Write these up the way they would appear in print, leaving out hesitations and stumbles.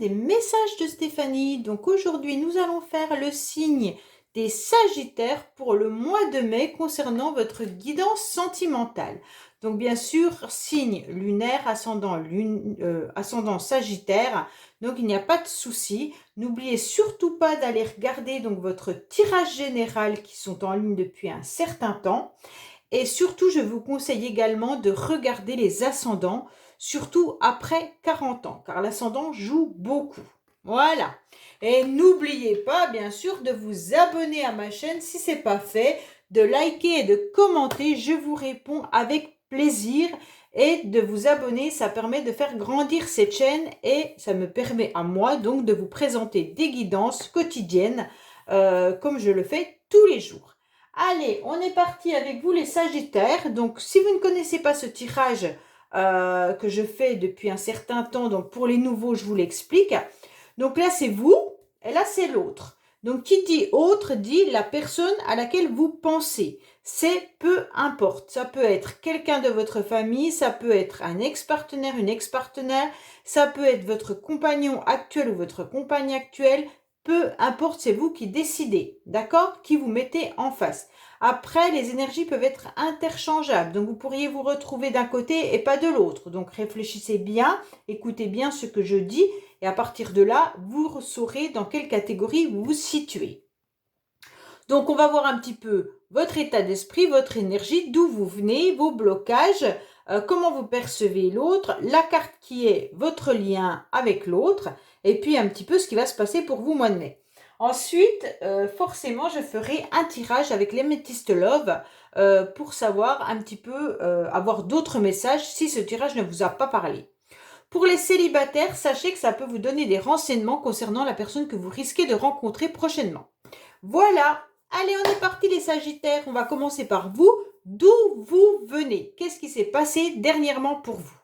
des messages de Stéphanie. Donc aujourd'hui, nous allons faire le signe des Sagittaires pour le mois de mai concernant votre guidance sentimentale. Donc bien sûr, signe lunaire, ascendant Sagittaire. Donc il n'y a pas de souci. N'oubliez surtout pas d'aller regarder donc votre tirage général qui sont en ligne depuis un certain temps. Et surtout, je vous conseille également de regarder les ascendants, surtout après 40 ans, car l'ascendant joue beaucoup. Voilà. Et n'oubliez pas, bien sûr, de vous abonner à ma chaîne si ce n'est pas fait, de liker et de commenter. Je vous réponds avec plaisir. Et de vous abonner, ça permet de faire grandir cette chaîne et ça me permet à moi donc de vous présenter des guidances quotidiennes comme je le fais tous les jours. Allez, on est parti avec vous les Sagittaires. Donc, si vous ne connaissez pas ce tirage que je fais depuis un certain temps, donc pour les nouveaux, je vous l'explique. Donc là, c'est vous et là, c'est l'autre. Donc, qui dit autre dit la personne à laquelle vous pensez. C'est peu importe. Ça peut être quelqu'un de votre famille, ça peut être un ex-partenaire, une ex-partenaire, ça peut être votre compagnon actuel ou votre compagne actuelle. Peu importe, c'est vous qui décidez, d'accord? Qui vous mettez en face. Après, les énergies peuvent être interchangeables, donc vous pourriez vous retrouver d'un côté et pas de l'autre. Donc réfléchissez bien, écoutez bien ce que je dis et à partir de là, vous saurez dans quelle catégorie vous vous situez. Donc on va voir un petit peu votre état d'esprit, votre énergie, d'où vous venez, vos blocages, comment vous percevez l'autre, la carte qui est votre lien avec l'autre, et puis un petit peu ce qui va se passer pour vous au mois de mai. Ensuite, forcément, je ferai un tirage avec l'Amethyst Love pour savoir un petit peu, avoir d'autres messages si ce tirage ne vous a pas parlé. Pour les célibataires, sachez que ça peut vous donner des renseignements concernant la personne que vous risquez de rencontrer prochainement. Voilà, allez, on est parti les Sagittaires. On va commencer par vous. D'où vous venez? Qu'est-ce qui s'est passé dernièrement pour vous?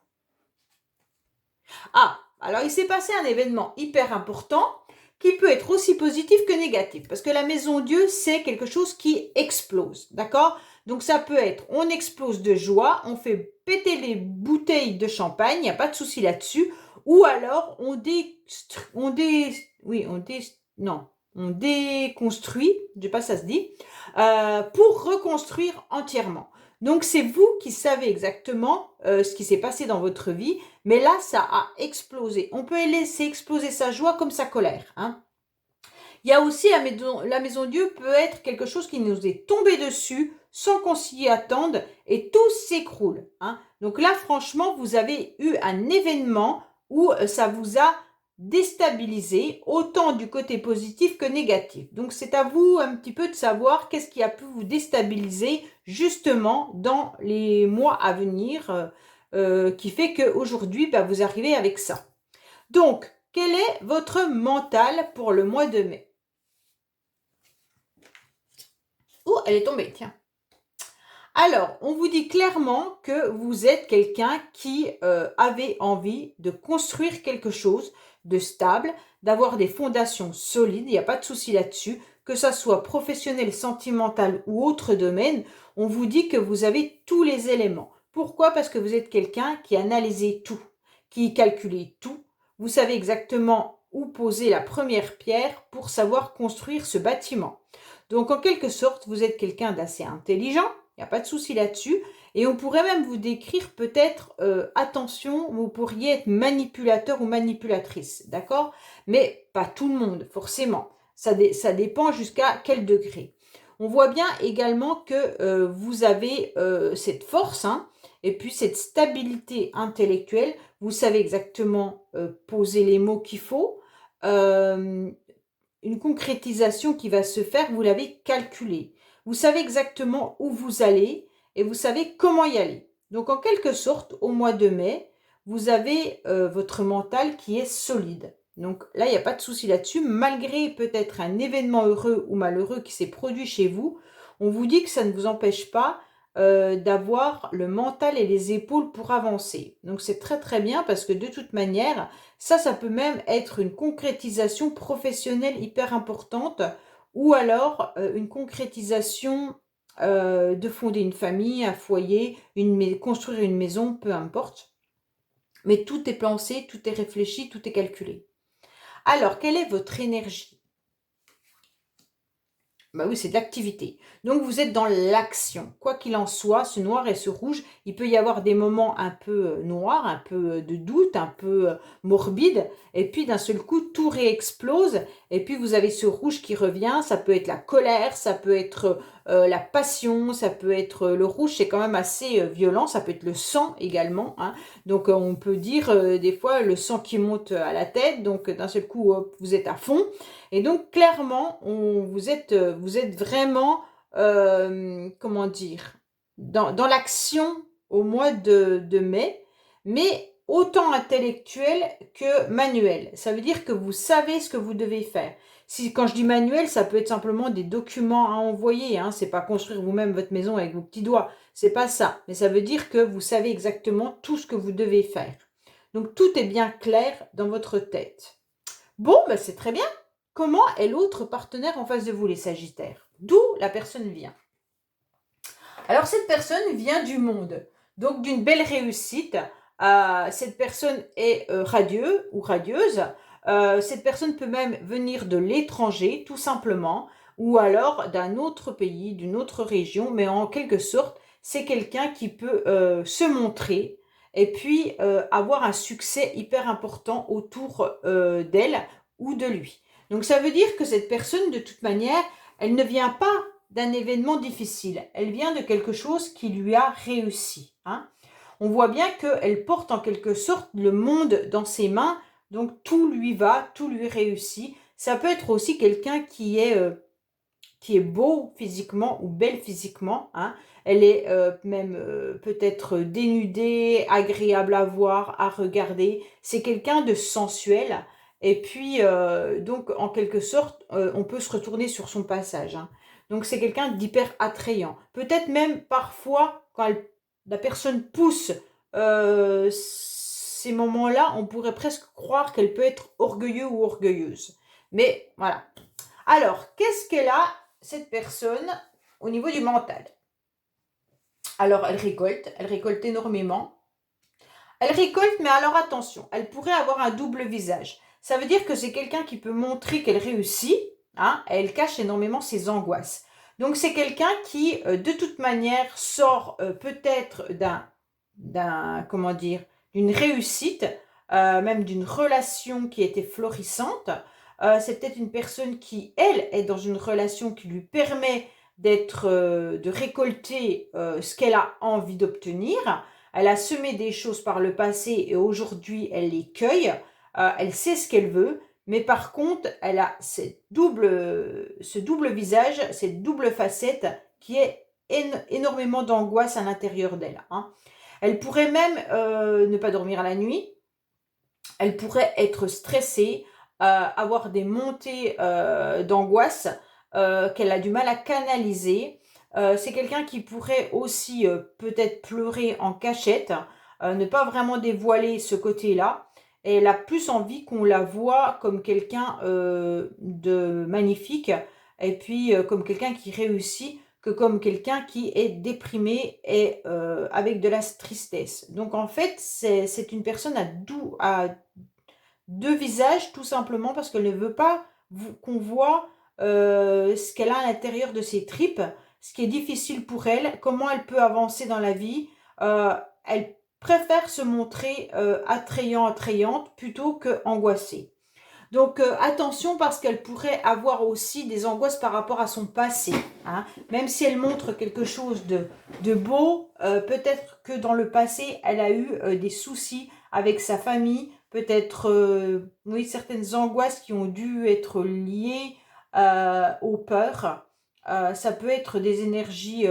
Ah, alors il s'est passé un événement hyper important qui peut être aussi positif que négatif. Parce que la maison Dieu, c'est quelque chose qui explose, d'accord? Donc ça peut être, on explose de joie, on fait péter les bouteilles de champagne, il n'y a pas de souci là-dessus. Ou alors, on déconstruit, je ne sais pas si ça se dit, pour reconstruire entièrement. Donc c'est vous qui savez exactement ce qui s'est passé dans votre vie, mais là ça a explosé. On peut laisser exploser sa joie comme sa colère. Hein. Il y a aussi la maison Dieu peut être quelque chose qui nous est tombé dessus sans qu'on s'y attende et tout s'écroule. Hein. Donc là franchement vous avez eu un événement où ça vous a déstabilisé autant du côté positif que négatif. Donc c'est à vous un petit peu de savoir qu'est-ce qui a pu vous déstabiliser justement dans les mois à venir qui fait qu'aujourd'hui vous arrivez avec ça. Donc quel est votre mental pour le mois de mai? Oh, elle est tombée, tiens. Alors, on vous dit clairement que vous êtes quelqu'un qui avait envie de construire quelque chose de stable, d'avoir des fondations solides, il n'y a pas de souci là-dessus, que ça soit professionnel, sentimental ou autre domaine, on vous dit que vous avez tous les éléments. Pourquoi? Parce que vous êtes quelqu'un qui analysait tout, qui calculait tout. Vous savez exactement où poser la première pierre pour savoir construire ce bâtiment. Donc, en quelque sorte, vous êtes quelqu'un d'assez intelligent, il n'y a pas de souci là-dessus. Et on pourrait même vous décrire peut-être, attention, vous pourriez être manipulateur ou manipulatrice, d'accord? Mais pas tout le monde, forcément. Ça dépend jusqu'à quel degré. On voit bien également que vous avez cette force, hein, et puis cette stabilité intellectuelle. Vous savez exactement poser les mots qu'il faut. Une concrétisation qui va se faire, vous l'avez calculée. Vous savez exactement où vous allez et vous savez comment y aller. Donc en quelque sorte, au mois de mai, vous avez votre mental qui est solide. Donc là, il n'y a pas de souci là-dessus. Malgré peut-être un événement heureux ou malheureux qui s'est produit chez vous, on vous dit que ça ne vous empêche pas d'avoir le mental et les épaules pour avancer. Donc c'est très très bien parce que de toute manière, ça peut même être une concrétisation professionnelle hyper importante ou alors une concrétisation de fonder une famille, un foyer, construire une maison, peu importe. Mais tout est pensé, tout est réfléchi, tout est calculé. Alors, quelle est votre énergie? Bah oui, c'est de l'activité. Donc vous êtes dans l'action. Quoi qu'il en soit, ce noir et ce rouge, il peut y avoir des moments un peu noirs, un peu de doute, un peu morbide, et puis d'un seul coup, tout réexplose, et puis vous avez ce rouge qui revient, ça peut être la colère, ça peut être la passion, ça peut être le rouge, c'est quand même assez violent, ça peut être le sang également, hein. Donc on peut dire des fois le sang qui monte à la tête, donc d'un seul coup, hop, vous êtes à fond. Et donc, clairement, vous êtes vraiment, comment dire, dans l'action au mois de mai, mais autant intellectuel que manuel. Ça veut dire que vous savez ce que vous devez faire. Si, quand je dis manuel, ça peut être simplement des documents à envoyer, hein. C'est pas construire vous-même votre maison avec vos petits doigts. C'est pas ça. Mais ça veut dire que vous savez exactement tout ce que vous devez faire. Donc, tout est bien clair dans votre tête. Bon, ben c'est très bien. Comment est l'autre partenaire en face de vous, les Sagittaires? D'où la personne vient? Alors, cette personne vient du monde, donc d'une belle réussite. Cette personne est radieux ou radieuse. Cette personne peut même venir de l'étranger, tout simplement, ou alors d'un autre pays, d'une autre région, mais en quelque sorte, c'est quelqu'un qui peut se montrer et puis avoir un succès hyper important autour d'elle ou de lui. Donc ça veut dire que cette personne, de toute manière, elle ne vient pas d'un événement difficile. Elle vient de quelque chose qui lui a réussi, hein. On voit bien qu'elle porte en quelque sorte le monde dans ses mains, donc tout lui va, tout lui réussit. Ça peut être aussi quelqu'un qui est beau physiquement ou belle physiquement, hein. Elle est même peut-être dénudée, agréable à voir, à regarder. C'est quelqu'un de sensuel. Et puis, donc, en quelque sorte, on peut se retourner sur son passage, hein. Donc, c'est quelqu'un d'hyper attrayant. Peut-être même parfois, quand la personne pousse ces moments-là, on pourrait presque croire qu'elle peut être orgueilleuse ou orgueilleuse. Mais voilà. Alors, qu'est-ce qu'elle a, cette personne, au niveau du mental? Alors, elle récolte énormément. Elle récolte, mais alors attention, elle pourrait avoir un double visage. Ça veut dire que c'est quelqu'un qui peut montrer qu'elle réussit, hein, et elle cache énormément ses angoisses. Donc, c'est quelqu'un qui, de toute manière, sort peut-être comment dire, d'une réussite, même d'une relation qui était florissante. C'est peut-être une personne qui, elle, est dans une relation qui lui permet de récolter ce qu'elle a envie d'obtenir. Elle a semé des choses par le passé et aujourd'hui, elle les cueille. Elle sait ce qu'elle veut, mais par contre, elle a ce double visage, cette double facette qui est énormément d'angoisse à l'intérieur d'elle, hein. Elle pourrait même ne pas dormir à la nuit. Elle pourrait être stressée, avoir des montées d'angoisse qu'elle a du mal à canaliser. C'est quelqu'un qui pourrait aussi peut-être pleurer en cachette, ne pas vraiment dévoiler ce côté-là. Et elle a plus envie qu'on la voit comme quelqu'un de magnifique et puis comme quelqu'un qui réussit que comme quelqu'un qui est déprimé et avec de la tristesse. Donc en fait, c'est une personne à deux visages, tout simplement parce qu'elle ne veut pas qu'on voit ce qu'elle a à l'intérieur de ses tripes, ce qui est difficile pour elle, comment elle peut avancer dans la vie. Elle préfère se montrer attrayante plutôt que angoissée. Donc attention parce qu'elle pourrait avoir aussi des angoisses par rapport à son passé, hein. Même si elle montre quelque chose de beau, peut-être que dans le passé, elle a eu des soucis avec sa famille, peut-être oui, certaines angoisses qui ont dû être liées aux peurs. Ça peut être des énergies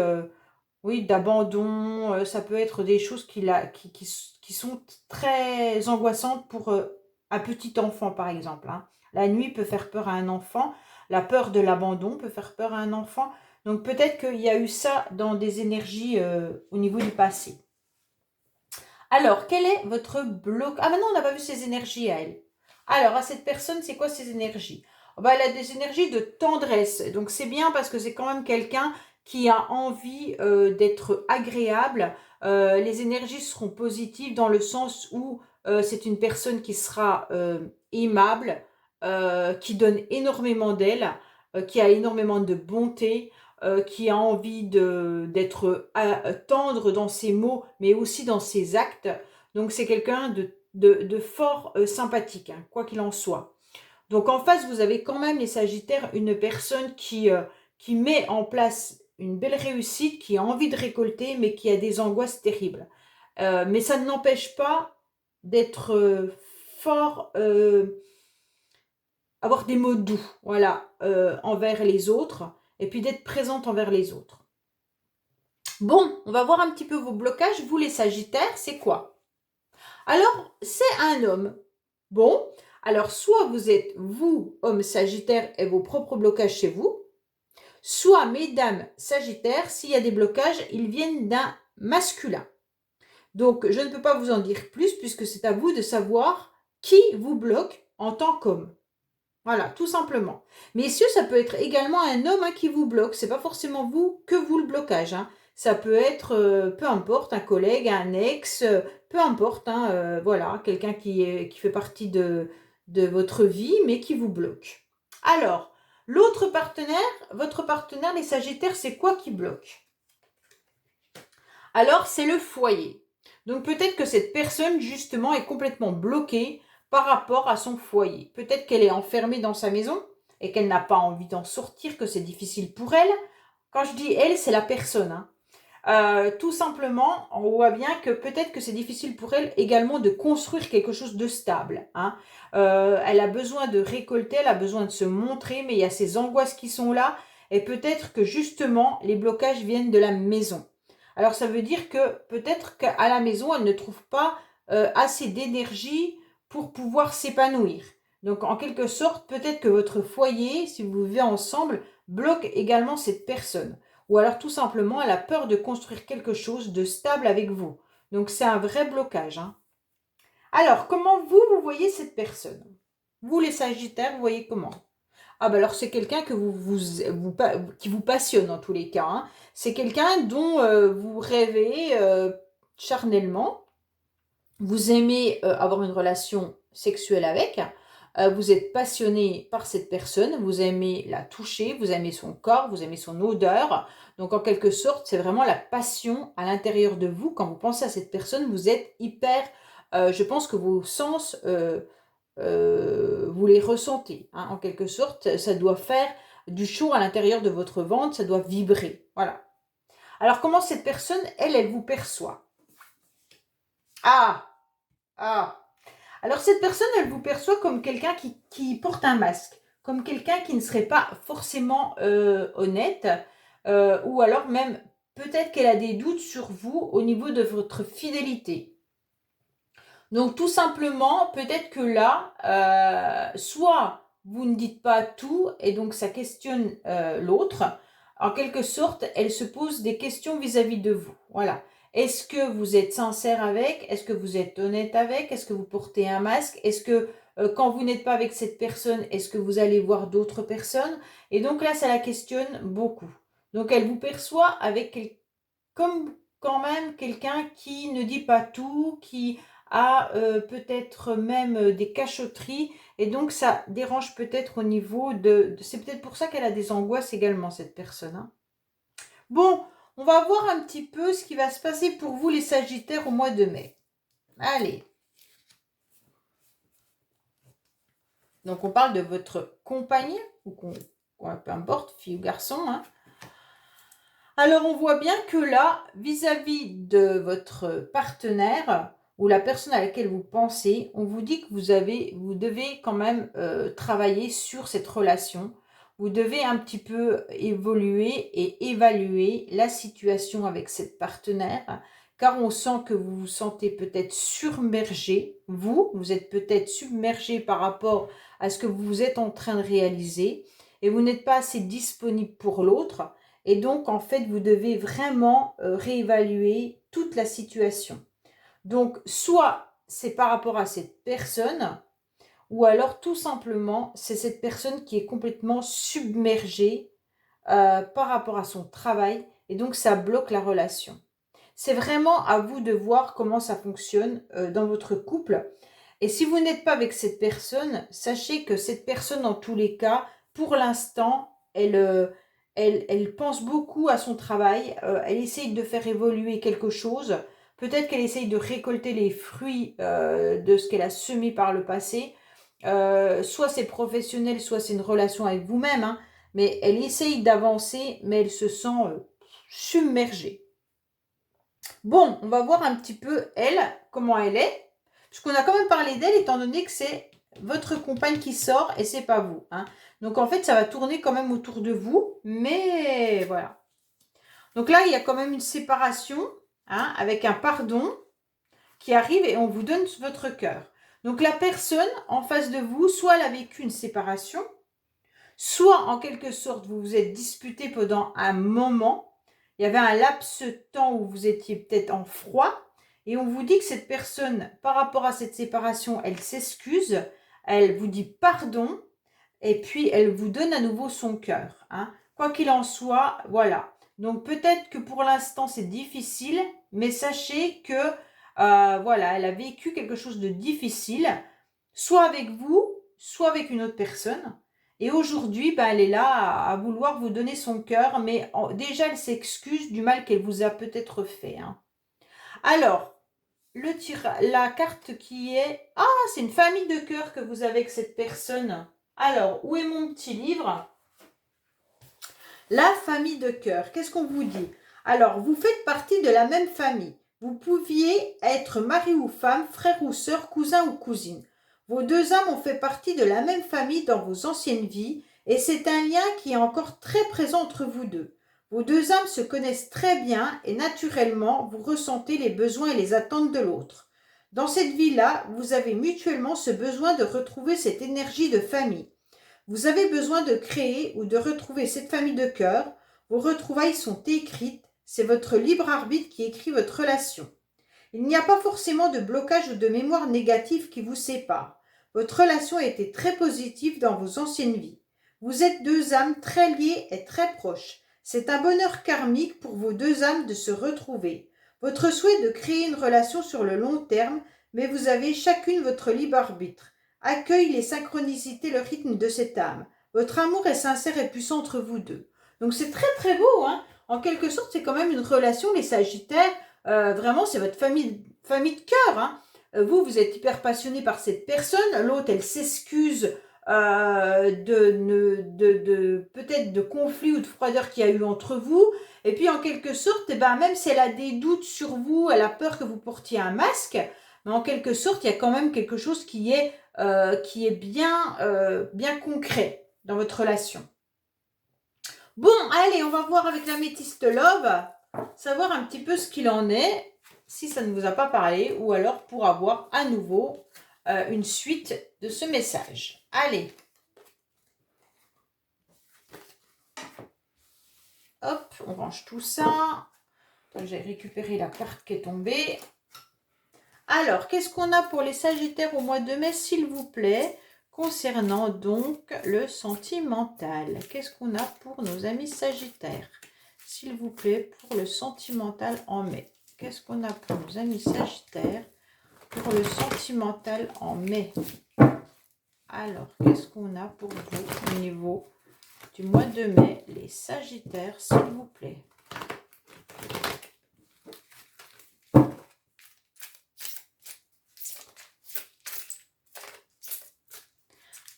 oui, d'abandon, ça peut être des choses qui sont très angoissantes pour un petit enfant, par exemple, hein. La nuit peut faire peur à un enfant, la peur de l'abandon peut faire peur à un enfant. Donc peut-être qu'il y a eu ça dans des énergies au niveau du passé. Alors, quel est votre bloc? Ah, maintenant, on n'a pas vu ses énergies à elle. Alors, à cette personne, c'est quoi ses énergies? Oh, bah, elle a des énergies de tendresse. Donc, c'est bien parce que c'est quand même quelqu'un qui a envie d'être agréable. Les énergies seront positives dans le sens où c'est une personne qui sera aimable, qui donne énormément d'elle, qui a énormément de bonté, qui a envie d'être tendre dans ses mots, mais aussi dans ses actes. Donc c'est quelqu'un de fort sympathique, hein, quoi qu'il en soit. Donc en face, vous avez quand même les Sagittaires, une personne qui met en place une belle réussite, qui a envie de récolter, mais qui a des angoisses terribles. Mais ça ne l'empêche pas d'être fort, avoir des mots doux, voilà, envers les autres, et puis d'être présente envers les autres. Bon, on va voir un petit peu vos blocages. Vous les Sagittaires, c'est quoi? Alors, c'est un homme. Bon, alors soit vous êtes, vous, homme Sagittaire, et vos propres blocages chez vous, soit, mesdames Sagittaires, s'il y a des blocages, ils viennent d'un masculin. Donc, je ne peux pas vous en dire plus, puisque c'est à vous de savoir qui vous bloque en tant qu'homme. Voilà, tout simplement. Messieurs, ça peut être également un homme hein, qui vous bloque. C'est pas forcément vous que vous le blocage. Hein. Ça peut être, peu importe, un collègue, un ex, peu importe. Hein, voilà, quelqu'un qui fait partie de votre vie, mais qui vous bloque. Alors, l'autre partenaire, votre partenaire, les Sagittaires, c'est quoi qui bloque? Alors, c'est le foyer. Donc, peut-être que cette personne, justement, est complètement bloquée par rapport à son foyer. Peut-être qu'elle est enfermée dans sa maison et qu'elle n'a pas envie d'en sortir, que c'est difficile pour elle. Quand je dis elle, c'est la personne. Hein. Tout simplement, on voit bien que peut-être que c'est difficile pour elle également de construire quelque chose de stable. Hein. Elle a besoin de récolter, elle a besoin de se montrer, mais il y a ces angoisses qui sont là. Et peut-être que justement, les blocages viennent de la maison. Alors ça veut dire que peut-être qu'à la maison, elle ne trouve pas assez d'énergie pour pouvoir s'épanouir. Donc en quelque sorte, peut-être que votre foyer, si vous vivez ensemble, bloque également cette personne. Ou alors tout simplement, elle a peur de construire quelque chose de stable avec vous. Donc c'est un vrai blocage. Hein. Alors, comment vous voyez cette personne? Vous les Sagittaires, vous voyez comment? Ah ben alors c'est quelqu'un que qui vous passionne en tous les cas. Hein. C'est quelqu'un dont vous rêvez charnellement. Vous aimez avoir une relation sexuelle avec. Vous êtes passionné par cette personne. Vous aimez la toucher. Vous aimez son corps. Vous aimez son odeur. Donc en quelque sorte, c'est vraiment la passion à l'intérieur de vous. Quand vous pensez à cette personne, vous êtes hyper... je pense que vos sens... vous les ressentez. Hein, en quelque sorte, ça doit faire du chaud à l'intérieur de votre ventre, ça doit vibrer. Voilà. Alors, comment cette personne, elle vous perçoit? Ah, ah. Alors, cette personne, elle vous perçoit comme quelqu'un qui porte un masque, comme quelqu'un qui ne serait pas forcément honnête, ou alors même, peut-être qu'elle a des doutes sur vous au niveau de votre fidélité. Donc tout simplement, peut-être que là, soit vous ne dites pas tout et donc ça questionne l'autre. En quelque sorte, elle se pose des questions vis-à-vis de vous. Voilà. Est-ce que vous êtes sincère avec? Est-ce que vous êtes honnête avec? Est-ce que vous portez un masque? Est-ce que quand vous n'êtes pas avec cette personne, est-ce que vous allez voir d'autres personnes? Et donc là, ça la questionne beaucoup. Donc elle vous perçoit avec comme quand même quelqu'un qui ne dit pas tout, qui a peut-être même des cachotteries et donc ça dérange peut-être au niveau c'est peut-être pour ça qu'elle a des angoisses également cette personne. Hein. Bon, on va voir un petit peu ce qui va se passer pour vous les Sagittaires au mois de mai. Allez. Donc on parle de votre compagnie, ou peu importe, fille ou garçon. Hein. Alors on voit bien que là, vis-à-vis de votre partenaire ou la personne à laquelle vous pensez, on vous dit que vous devez quand même travailler sur cette relation. Vous devez un petit peu évoluer et évaluer la situation avec cette partenaire, car on sent que vous vous sentez peut-être submergé. Vous êtes peut-être submergé par rapport à ce que vous êtes en train de réaliser et vous n'êtes pas assez disponible pour l'autre. Et donc, en fait, vous devez vraiment réévaluer toute la situation. Donc, soit c'est par rapport à cette personne, ou alors tout simplement, c'est cette personne qui est complètement submergée par rapport à son travail, et donc ça bloque la relation. C'est vraiment à vous de voir comment ça fonctionne dans votre couple. Et si vous n'êtes pas avec cette personne, sachez que cette personne, dans tous les cas, pour l'instant, elle pense beaucoup à son travail. Elle essaye de faire évoluer quelque chose. Peut-être qu'elle essaye de récolter les fruits de ce qu'elle a semé par le passé. Soit c'est professionnel, soit c'est une relation avec vous-même, hein. Mais elle essaye d'avancer, mais elle se sent submergée. Bon, on va voir un petit peu, elle, comment elle est. Puisqu'on a quand même parlé d'elle, étant donné que c'est votre compagne qui sort et c'est pas vous, hein. Donc, en fait, ça va tourner quand même autour de vous. Mais voilà. Donc là, il y a quand même une séparation, hein, avec un pardon qui arrive et on vous donne votre cœur. Donc, la personne en face de vous, soit elle a vécu une séparation, soit en quelque sorte, vous vous êtes disputé pendant un moment. Il y avait un laps de temps où vous étiez peut-être en froid. Et on vous dit que cette personne, par rapport à cette séparation, elle s'excuse. Elle vous dit pardon. Et puis, elle vous donne à nouveau son cœur, hein. Quoi qu'il en soit, voilà. Donc, peut-être que pour l'instant, c'est difficile. Mais sachez que, voilà, elle a vécu quelque chose de difficile. Soit avec vous, soit avec une autre personne. Et aujourd'hui, ben, elle est là à vouloir vous donner son cœur, mais déjà, elle s'excuse du mal qu'elle vous a peut-être fait, hein. Alors, la carte qui est... Ah, c'est une famille de cœur que vous avez avec cette personne. Alors, où est mon petit livre? La famille de cœur, qu'est-ce qu'on vous dit? Alors, vous faites partie de la même famille. Vous pouviez être mari ou femme, frère ou sœur, cousin ou cousine. Vos deux âmes ont fait partie de la même famille dans vos anciennes vies et c'est un lien qui est encore très présent entre vous deux. Vos deux âmes se connaissent très bien et naturellement, vous ressentez les besoins et les attentes de l'autre. Dans cette vie-là, vous avez mutuellement ce besoin de retrouver cette énergie de famille. Vous avez besoin de créer ou de retrouver cette famille de cœur. Vos retrouvailles sont écrites. C'est votre libre arbitre qui écrit votre relation. Il n'y a pas forcément de blocage ou de mémoire négative qui vous sépare. Votre relation a été très positive dans vos anciennes vies. Vous êtes deux âmes très liées et très proches. C'est un bonheur karmique pour vos deux âmes de se retrouver. Votre souhait est de créer une relation sur le long terme, mais vous avez chacune votre libre arbitre. Accueille les synchronicités, le rythme de cette âme. Votre amour est sincère et puissant entre vous deux. Donc c'est très très beau, hein. En quelque sorte, c'est quand même une relation, les Sagittaires. Vraiment, c'est votre famille de cœur, hein. Vous êtes hyper passionné par cette personne. L'autre, elle s'excuse peut-être de conflits ou de froideur qu'il y a eu entre vous. Et puis, en quelque sorte, eh ben, même si elle a des doutes sur vous, elle a peur que vous portiez un masque, mais en quelque sorte, il y a quand même quelque chose qui est bien concret dans votre relation. Bon, allez, on va voir avec la Métiste Love, savoir un petit peu ce qu'il en est, si ça ne vous a pas parlé, ou alors pour avoir à nouveau une suite de ce message. Allez. Hop, on range tout ça. J'ai récupéré la carte qui est tombée. Alors, qu'est-ce qu'on a pour les Sagittaires au mois de mai, s'il vous plaît, concernant donc le sentimental? Qu'est-ce qu'on a pour nos amis Sagittaires, s'il vous plaît, pour le sentimental en mai? Qu'est-ce qu'on a pour nos amis Sagittaires pour le sentimental en mai? Alors, qu'est-ce qu'on a pour vous au niveau du mois de mai, les Sagittaires, s'il vous plaît?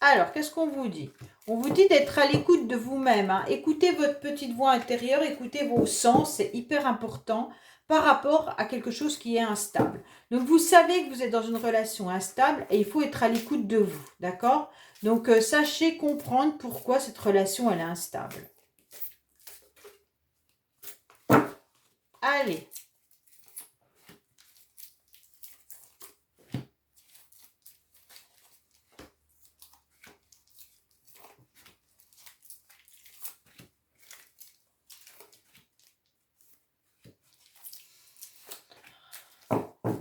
Alors, qu'est-ce qu'on vous dit? On vous dit d'être à l'écoute de vous-même, hein. Écoutez votre petite voix intérieure, écoutez vos sens, c'est hyper important par rapport à quelque chose qui est instable. Donc, vous savez que vous êtes dans une relation instable et il faut être à l'écoute de vous, d'accord? Donc, sachez comprendre pourquoi cette relation, elle est instable. Allez.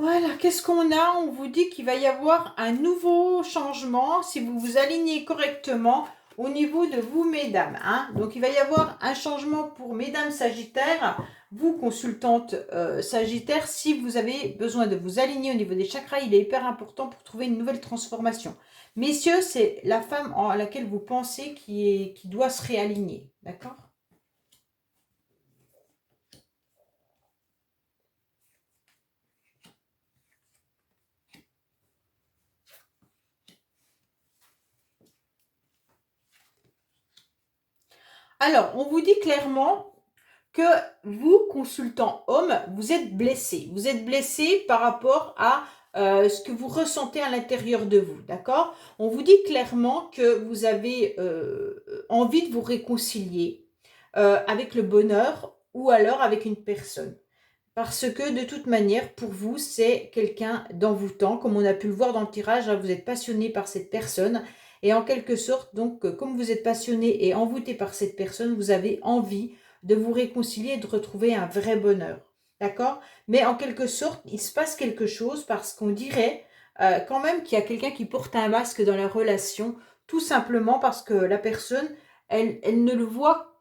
Voilà, qu'est-ce qu'on a? On vous dit qu'il va y avoir un nouveau changement si vous vous alignez correctement au niveau de vous, mesdames. Hein. Donc, il va y avoir un changement pour mesdames Sagittaires. Vous, consultante Sagittaire, si vous avez besoin de vous aligner au niveau des chakras, il est hyper important pour trouver une nouvelle transformation. Messieurs, c'est la femme à laquelle vous pensez qui doit se réaligner. D'accord ? Alors, on vous dit clairement que vous, consultant homme, vous êtes blessé. Vous êtes blessé par rapport à ce que vous ressentez à l'intérieur de vous, d'accord? On vous dit clairement que vous avez envie de vous réconcilier avec le bonheur ou alors avec une personne. Parce que de toute manière, pour vous, c'est quelqu'un d'envoûtant. Comme on a pu le voir dans le tirage, hein, vous êtes passionné par cette personne. Et en quelque sorte, donc, comme vous êtes passionné et envoûté par cette personne, vous avez envie de vous réconcilier et de retrouver un vrai bonheur. D'accord? Mais en quelque sorte, il se passe quelque chose parce qu'on dirait quand même qu'il y a quelqu'un qui porte un masque dans la relation, tout simplement parce que la personne, elle ne le voit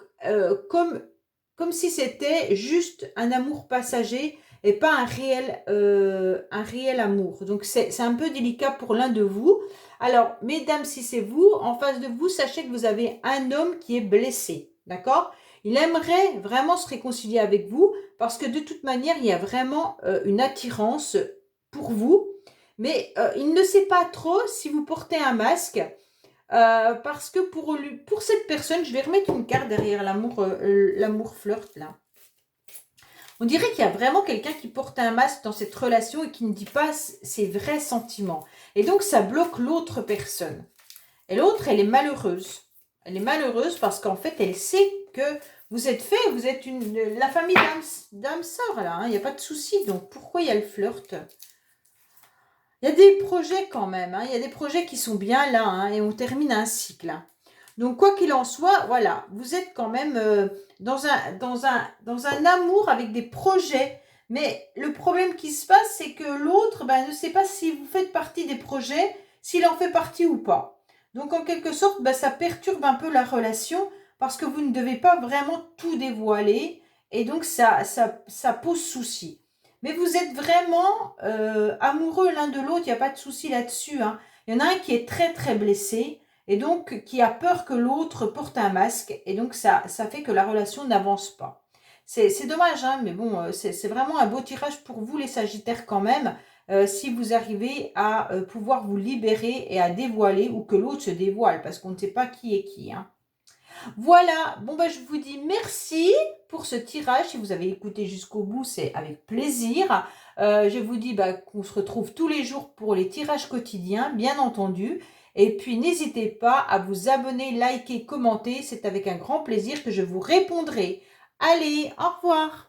comme si c'était juste un amour passager et pas un réel amour. Donc, c'est un peu délicat pour l'un de vous. Alors, mesdames, si c'est vous, en face de vous, sachez que vous avez un homme qui est blessé. D'accord? Il aimerait vraiment se réconcilier avec vous parce que de toute manière, il y a vraiment une attirance pour vous. Mais il ne sait pas trop si vous portez un masque. Parce que pour cette personne, je vais remettre une carte derrière l'amour flirt là. On dirait qu'il y a vraiment quelqu'un qui porte un masque dans cette relation et qui ne dit pas ses vrais sentiments. Et donc, ça bloque l'autre personne. Et l'autre, elle est malheureuse. Elle est malheureuse parce qu'en fait, elle sait que vous êtes la famille d'âme sœur là. Hein, il n'y a pas de souci. Donc, pourquoi il y a le flirt? Il y a des projets quand même, hein, il y a des projets qui sont bien là, hein, et on termine un cycle. Hein. Donc, quoi qu'il en soit, voilà, vous êtes quand même dans un amour avec des projets. Mais le problème qui se passe, c'est que l'autre ne sait pas si vous faites partie des projets, s'il en fait partie ou pas. Donc, en quelque sorte, ça perturbe un peu la relation parce que vous ne devez pas vraiment tout dévoiler. Et donc, ça pose souci. Mais vous êtes vraiment amoureux l'un de l'autre, il n'y a pas de souci là-dessus. Hein. Il y en a un qui est très très blessé et donc qui a peur que l'autre porte un masque. Et donc ça fait que la relation n'avance pas. C'est dommage, hein, mais bon, c'est vraiment un beau tirage pour vous les Sagittaires quand même. Si vous arrivez à pouvoir vous libérer et à dévoiler ou que l'autre se dévoile parce qu'on ne sait pas qui est qui. Hein. Voilà, bon je vous dis merci pour ce tirage. Si vous avez écouté jusqu'au bout, c'est avec plaisir. Je vous dis qu'on se retrouve tous les jours pour les tirages quotidiens, bien entendu. Et puis n'hésitez pas à vous abonner, liker, commenter. C'est avec un grand plaisir que je vous répondrai. Allez, au revoir.